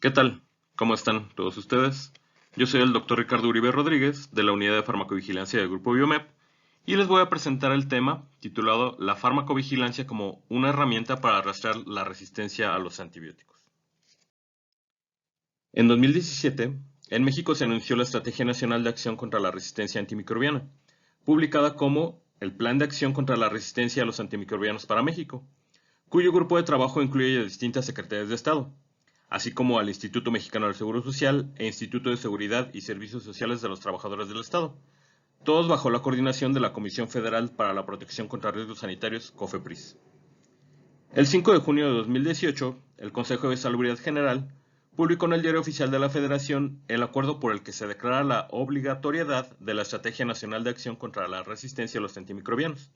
¿Qué tal? ¿Cómo están todos ustedes? Yo soy el Dr. Ricardo Uribe Rodríguez, de la Unidad de Farmacovigilancia del Grupo Biomep, y les voy a presentar el tema titulado La farmacovigilancia como una herramienta para rastrear la resistencia a los antibióticos. En 2017, en México se anunció la Estrategia Nacional de Acción contra la Resistencia Antimicrobiana, publicada como el Plan de Acción contra la Resistencia a los Antimicrobianos para México, cuyo grupo de trabajo incluye a distintas secretarías de Estado, así como al Instituto Mexicano del Seguro Social e Instituto de Seguridad y Servicios Sociales de los Trabajadores del Estado, todos bajo la coordinación de la Comisión Federal para la Protección contra Riesgos Sanitarios, COFEPRIS. El 5 de junio de 2018, el Consejo de Salubridad General publicó en el Diario Oficial de la Federación el acuerdo por el que se declara la obligatoriedad de la Estrategia Nacional de Acción contra la Resistencia a los Antimicrobianos.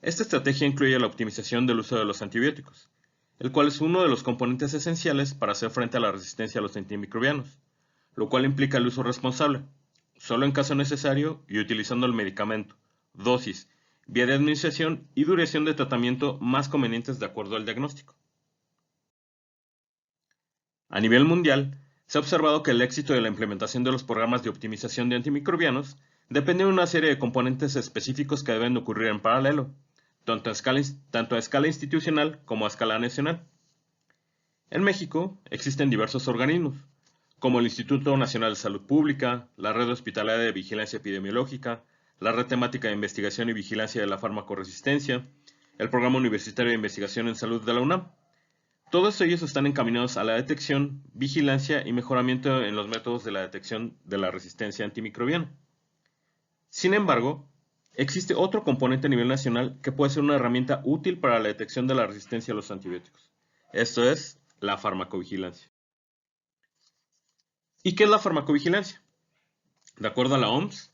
Esta estrategia incluye la optimización del uso de los antibióticos, el cual es uno de los componentes esenciales para hacer frente a la resistencia a los antimicrobianos, lo cual implica el uso responsable, solo en caso necesario y utilizando el medicamento, dosis, vía de administración y duración de tratamiento más convenientes de acuerdo al diagnóstico. A nivel mundial, se ha observado que el éxito de la implementación de los programas de optimización de antimicrobianos depende de una serie de componentes específicos que deben ocurrir en paralelo, tanto a escala institucional como a escala nacional. En México existen diversos organismos, como el Instituto Nacional de Salud Pública, la Red Hospitalaria de Vigilancia Epidemiológica, la Red Temática de Investigación y Vigilancia de la Farmacoresistencia, el Programa Universitario de Investigación en Salud de la UNAM. Todos ellos están encaminados a la detección, vigilancia y mejoramiento en los métodos de la detección de la resistencia antimicrobiana. Sin embargo, existe otro componente a nivel nacional que puede ser una herramienta útil para la detección de la resistencia a los antibióticos. Esto es la farmacovigilancia. ¿Y qué es la farmacovigilancia? De acuerdo a la OMS,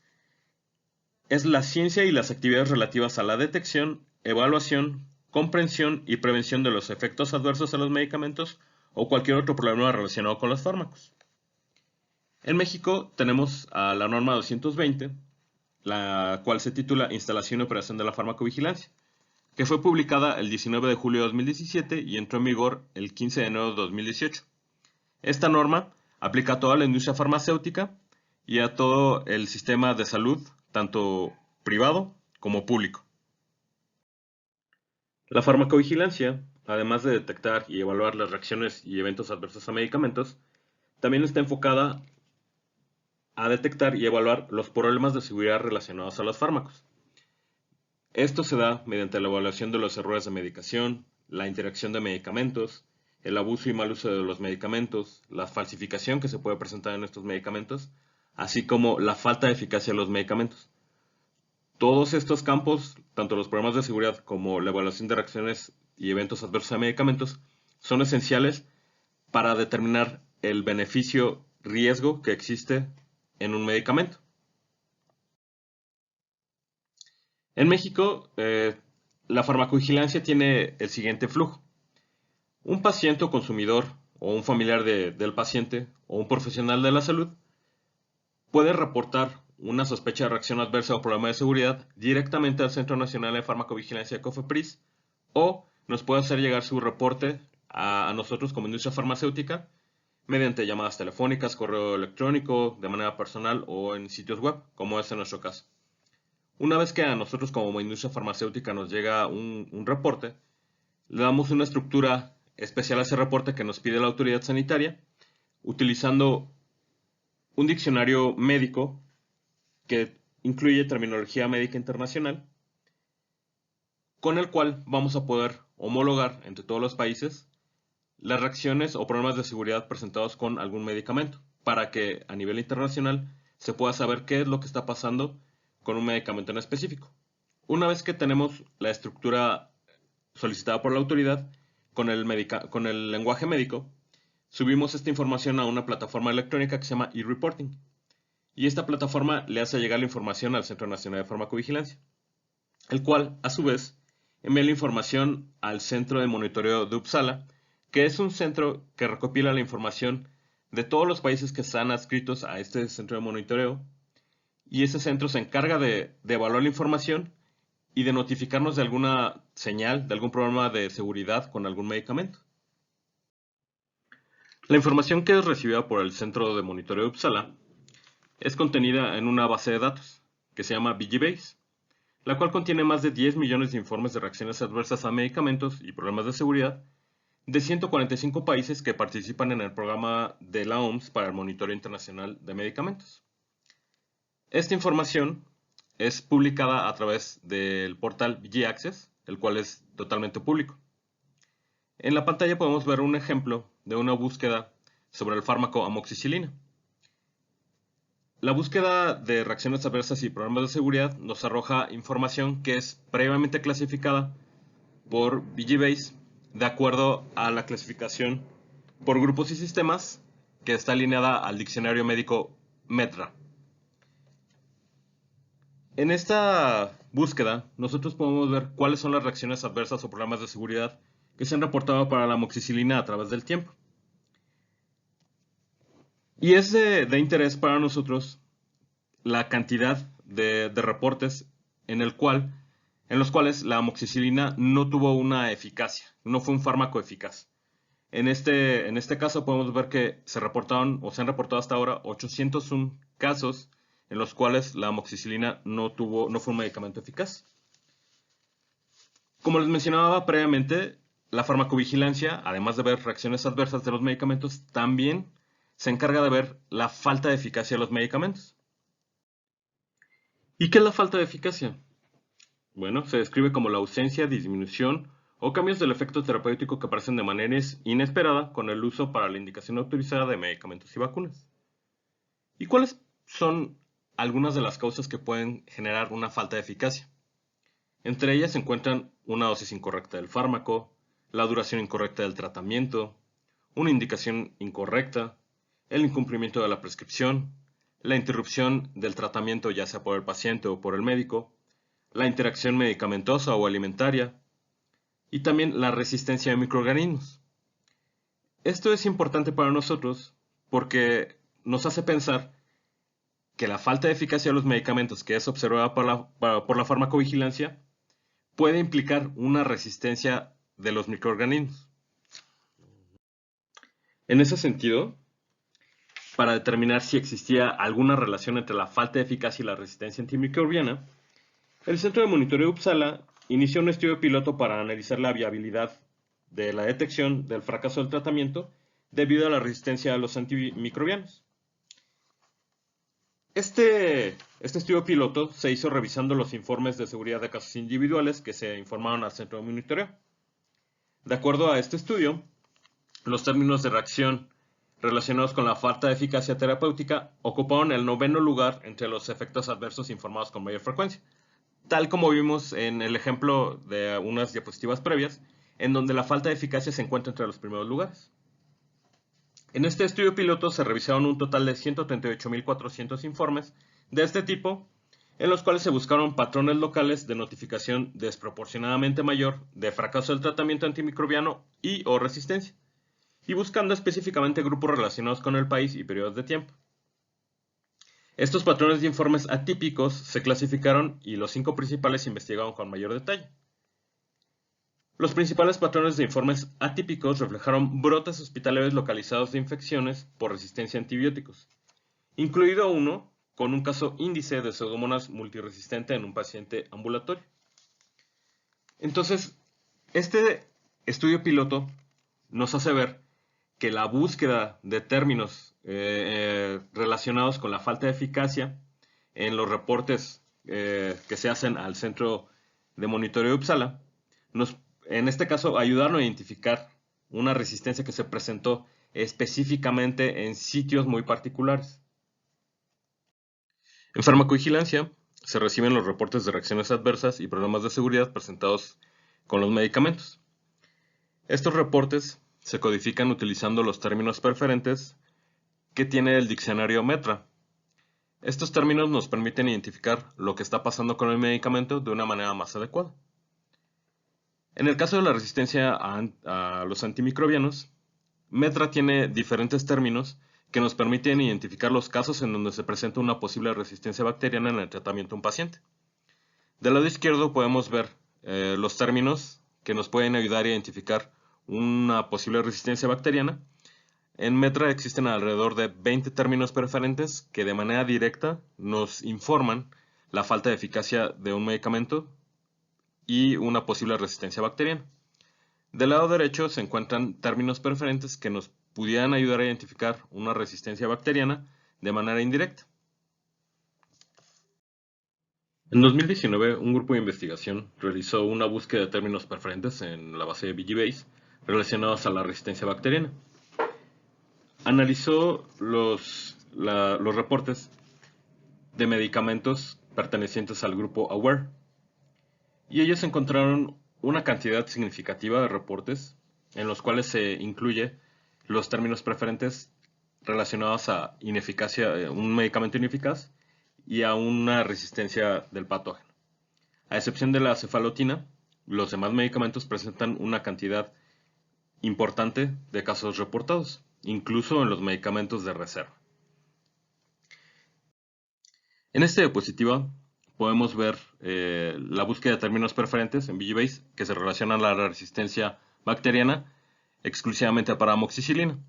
es la ciencia y las actividades relativas a la detección, evaluación, comprensión y prevención de los efectos adversos a los medicamentos o cualquier otro problema relacionado con los fármacos. En México tenemos a la norma 220, la cual se titula Instalación y Operación de la Farmacovigilancia, que fue publicada el 19 de julio de 2017 y entró en vigor el 15 de enero de 2018. Esta norma aplica a toda la industria farmacéutica y a todo el sistema de salud, tanto privado como público. La farmacovigilancia, además de detectar y evaluar las reacciones y eventos adversos a medicamentos, también está enfocada a detectar y evaluar los problemas de seguridad relacionados a los fármacos. Esto se da mediante la evaluación de los errores de medicación, la interacción de medicamentos, el abuso y mal uso de los medicamentos, la falsificación que se puede presentar en estos medicamentos, así como la falta de eficacia de los medicamentos. Todos estos campos, tanto los problemas de seguridad como la evaluación de reacciones y eventos adversos a medicamentos, son esenciales para determinar el beneficio-riesgo que existe en un medicamento. En México, la farmacovigilancia tiene el siguiente flujo. Un paciente o consumidor o un familiar del paciente o un profesional de la salud puede reportar una sospecha de reacción adversa o problema de seguridad directamente al Centro Nacional de Farmacovigilancia de COFEPRIS o nos puede hacer llegar su reporte a nosotros como industria farmacéutica mediante llamadas telefónicas, correo electrónico, de manera personal o en sitios web, como es en nuestro caso. Una vez que a nosotros como industria farmacéutica nos llega un reporte, le damos una estructura especial a ese reporte que nos pide la autoridad sanitaria, utilizando un diccionario médico que incluye terminología médica internacional, con el cual vamos a poder homologar entre todos los países las reacciones o problemas de seguridad presentados con algún medicamento, para que a nivel internacional se pueda saber qué es lo que está pasando con un medicamento en específico. Una vez que tenemos la estructura solicitada por la autoridad con el lenguaje médico, subimos esta información a una plataforma electrónica que se llama e-reporting. Y esta plataforma le hace llegar la información al Centro Nacional de Farmacovigilancia, el cual, a su vez, envía la información al Centro de Monitoreo de Uppsala, que es un centro que recopila la información de todos los países que están adscritos a este centro de monitoreo, y ese centro se encarga de evaluar la información y de notificarnos de alguna señal, de algún problema de seguridad con algún medicamento. La información que es recibida por el Centro de Monitoreo de Uppsala es contenida en una base de datos que se llama VGBase, la cual contiene más de 10 millones de informes de reacciones adversas a medicamentos y problemas de seguridad de 145 países que participan en el programa de la OMS para el monitoreo internacional de medicamentos. Esta información es publicada a través del portal VG Access, el cual es totalmente público. En la pantalla podemos ver un ejemplo de una búsqueda sobre el fármaco amoxicilina. La búsqueda de reacciones adversas y problemas de seguridad nos arroja información que es previamente clasificada por VGBase de acuerdo a la clasificación por grupos y sistemas que está alineada al diccionario médico METRA. En esta búsqueda nosotros podemos ver cuáles son las reacciones adversas o problemas de seguridad que se han reportado para la amoxicilina a través del tiempo. Y es de interés para nosotros la cantidad de reportes en los cuales la amoxicilina no tuvo una eficacia, no fue un fármaco eficaz. En este caso podemos ver que se han reportado hasta ahora 801 casos en los cuales la amoxicilina no fue un medicamento eficaz. Como les mencionaba previamente, la farmacovigilancia, además de ver reacciones adversas de los medicamentos, también se encarga de ver la falta de eficacia de los medicamentos. ¿Y qué es la falta de eficacia? Bueno, se describe como la ausencia, disminución o cambios del efecto terapéutico que aparecen de manera inesperada con el uso para la indicación autorizada de medicamentos y vacunas. ¿Y cuáles son algunas de las causas que pueden generar una falta de eficacia? Entre ellas se encuentran una dosis incorrecta del fármaco, la duración incorrecta del tratamiento, una indicación incorrecta, el incumplimiento de la prescripción, la interrupción del tratamiento ya sea por el paciente o por el médico, la interacción medicamentosa o alimentaria y también la resistencia de microorganismos. Esto es importante para nosotros porque nos hace pensar que la falta de eficacia de los medicamentos que es observada por la farmacovigilancia puede implicar una resistencia de los microorganismos. En ese sentido, para determinar si existía alguna relación entre la falta de eficacia y la resistencia antimicrobiana, el Centro de Monitoreo de Uppsala inició un estudio piloto para analizar la viabilidad de la detección del fracaso del tratamiento debido a la resistencia a los antimicrobianos. Este estudio piloto se hizo revisando los informes de seguridad de casos individuales que se informaron al Centro de Monitoreo. De acuerdo a este estudio, los términos de reacción relacionados con la falta de eficacia terapéutica ocuparon el 9º lugar entre los efectos adversos informados con mayor frecuencia, tal como vimos en el ejemplo de unas diapositivas previas, en donde la falta de eficacia se encuentra entre los primeros lugares. En este estudio piloto se revisaron un total de 138.400 informes de este tipo, en los cuales se buscaron patrones locales de notificación desproporcionadamente mayor de fracaso del tratamiento antimicrobiano y o resistencia, y buscando específicamente grupos relacionados con el país y periodos de tiempo. Estos patrones de informes atípicos se clasificaron y los 5 principales se investigaron con mayor detalle. Los principales patrones de informes atípicos reflejaron brotes hospitalarios localizados de infecciones por resistencia a antibióticos, incluido uno con un caso índice de Pseudomonas multiresistente en un paciente ambulatorio. Entonces, este estudio piloto nos hace ver que la búsqueda de términos relacionados con la falta de eficacia en los reportes que se hacen al Centro de Monitoreo de Uppsala en este caso ayudaron a identificar una resistencia que se presentó específicamente en sitios muy particulares. En farmacovigilancia se reciben los reportes de reacciones adversas y problemas de seguridad presentados con los medicamentos. Estos reportes se codifican utilizando los términos preferentes que tiene el diccionario METRA. Estos términos nos permiten identificar lo que está pasando con el medicamento de una manera más adecuada. En el caso de la resistencia a los antimicrobianos, METRA tiene diferentes términos que nos permiten identificar los casos en donde se presenta una posible resistencia bacteriana en el tratamiento de un paciente. Del lado izquierdo podemos ver los términos que nos pueden ayudar a identificar una posible resistencia bacteriana, En Metra existen alrededor de 20 términos preferentes que de manera directa nos informan la falta de eficacia de un medicamento y una posible resistencia bacteriana. Del lado derecho se encuentran términos preferentes que nos pudieran ayudar a identificar una resistencia bacteriana de manera indirecta. En 2019, un grupo de investigación realizó una búsqueda de términos preferentes en la base de VGBase relacionados a la resistencia bacteriana. Analizó los reportes de medicamentos pertenecientes al grupo AWARE y ellos encontraron una cantidad significativa de reportes en los cuales se incluye los términos preferentes relacionados a ineficacia, un medicamento ineficaz y a una resistencia del patógeno. A excepción de la cefalotina, los demás medicamentos presentan una cantidad importante de casos reportados, incluso en los medicamentos de reserva. En esta diapositiva podemos ver la búsqueda de términos preferentes en VGBase que se relacionan a la resistencia bacteriana exclusivamente para amoxicilina.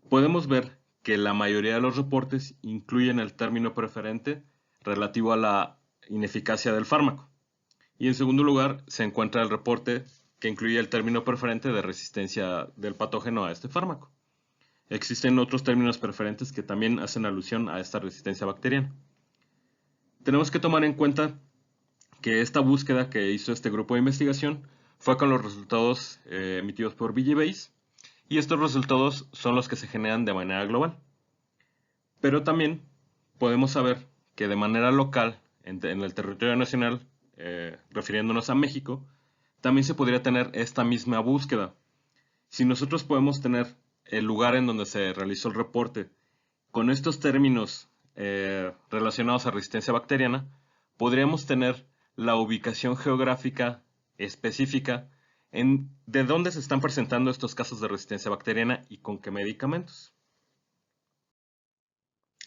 Podemos ver que la mayoría de los reportes incluyen el término preferente relativo a la ineficacia del fármaco. Y en segundo lugar se encuentra el reporte que incluye el término preferente de resistencia del patógeno a este fármaco. Existen otros términos preferentes que también hacen alusión a esta resistencia bacteriana. Tenemos que tomar en cuenta que esta búsqueda que hizo este grupo de investigación fue con los resultados emitidos por VGBase y estos resultados son los que se generan de manera global. Pero también podemos saber que de manera local, en el territorio nacional, refiriéndonos a México, también se podría tener esta misma búsqueda. Si nosotros podemos tener el lugar en donde se realizó el reporte con estos términos relacionados a resistencia bacteriana, podríamos tener la ubicación geográfica específica de dónde se están presentando estos casos de resistencia bacteriana y con qué medicamentos.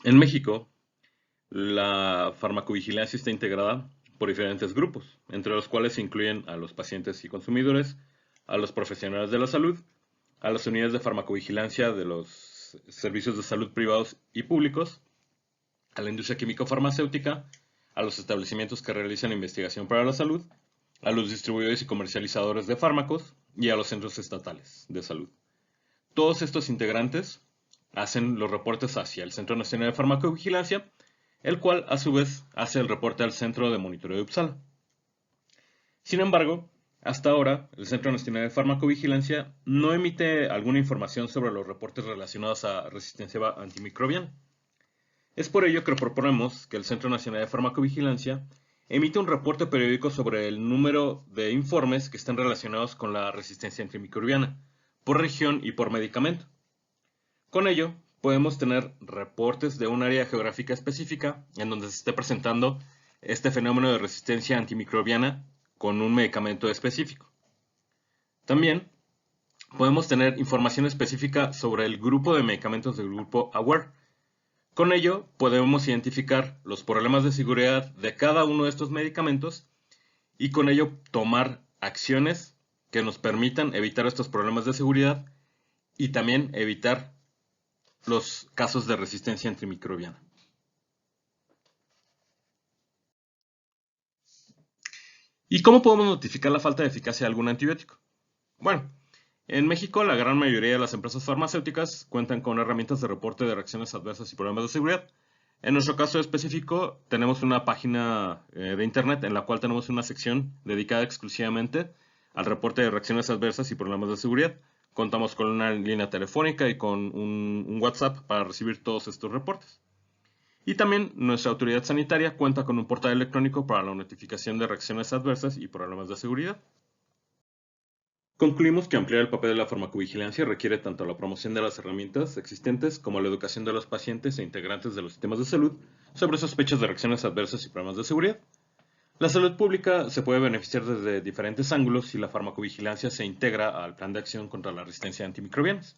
En México, la farmacovigilancia está integrada por diferentes grupos, entre los cuales se incluyen a los pacientes y consumidores, a los profesionales de la salud, a las unidades de farmacovigilancia de los servicios de salud privados y públicos, a la industria químico-farmacéutica, a los establecimientos que realizan investigación para la salud, a los distribuidores y comercializadores de fármacos y a los centros estatales de salud. Todos estos integrantes hacen los reportes hacia el Centro Nacional de Farmacovigilancia, el cual a su vez hace el reporte al Centro de Monitoreo de Uppsala. Sin embargo, hasta ahora, el Centro Nacional de Farmacovigilancia no emite alguna información sobre los reportes relacionados a resistencia antimicrobiana. Es por ello que proponemos que el Centro Nacional de Farmacovigilancia emite un reporte periódico sobre el número de informes que están relacionados con la resistencia antimicrobiana, por región y por medicamento. Con ello, podemos tener reportes de un área geográfica específica en donde se esté presentando este fenómeno de resistencia antimicrobiana con un medicamento específico. También podemos tener información específica sobre el grupo de medicamentos del grupo AWARE. Con ello, podemos identificar los problemas de seguridad de cada uno de estos medicamentos y con ello tomar acciones que nos permitan evitar estos problemas de seguridad y también evitar los casos de resistencia antimicrobiana. ¿Y cómo podemos notificar la falta de eficacia de algún antibiótico? Bueno, en México la gran mayoría de las empresas farmacéuticas cuentan con herramientas de reporte de reacciones adversas y problemas de seguridad. En nuestro caso específico tenemos una página de internet en la cual tenemos una sección dedicada exclusivamente al reporte de reacciones adversas y problemas de seguridad. Contamos con una línea telefónica y con un WhatsApp para recibir todos estos reportes. Y también nuestra autoridad sanitaria cuenta con un portal electrónico para la notificación de reacciones adversas y problemas de seguridad. Concluimos que ampliar el papel de la farmacovigilancia requiere tanto la promoción de las herramientas existentes como la educación de los pacientes e integrantes de los sistemas de salud sobre sospechas de reacciones adversas y problemas de seguridad. La salud pública se puede beneficiar desde diferentes ángulos si la farmacovigilancia se integra al plan de acción contra la resistencia a antimicrobianas.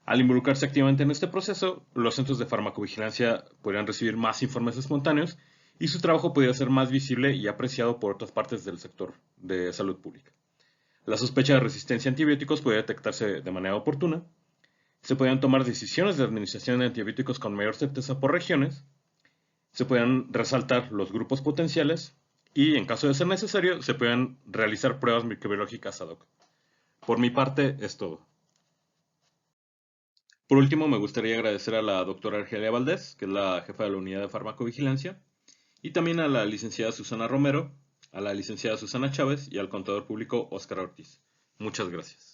Al involucrarse activamente en este proceso, los centros de farmacovigilancia podrían recibir más informes espontáneos y su trabajo podría ser más visible y apreciado por otras partes del sector de salud pública. La sospecha de resistencia a antibióticos puede detectarse de manera oportuna Se podían tomar decisiones de administración de antibióticos con mayor certeza por regiones, se podían resaltar los grupos potenciales y, en caso de ser necesario, se pueden realizar pruebas microbiológicas ad hoc. Por mi parte, es todo. Por último, me gustaría agradecer a la doctora Argelia Valdés, que es la jefa de la unidad de farmacovigilancia, y también a la licenciada Susana Romero, a la licenciada Susana Chávez y al contador público Óscar Ortiz. Muchas gracias.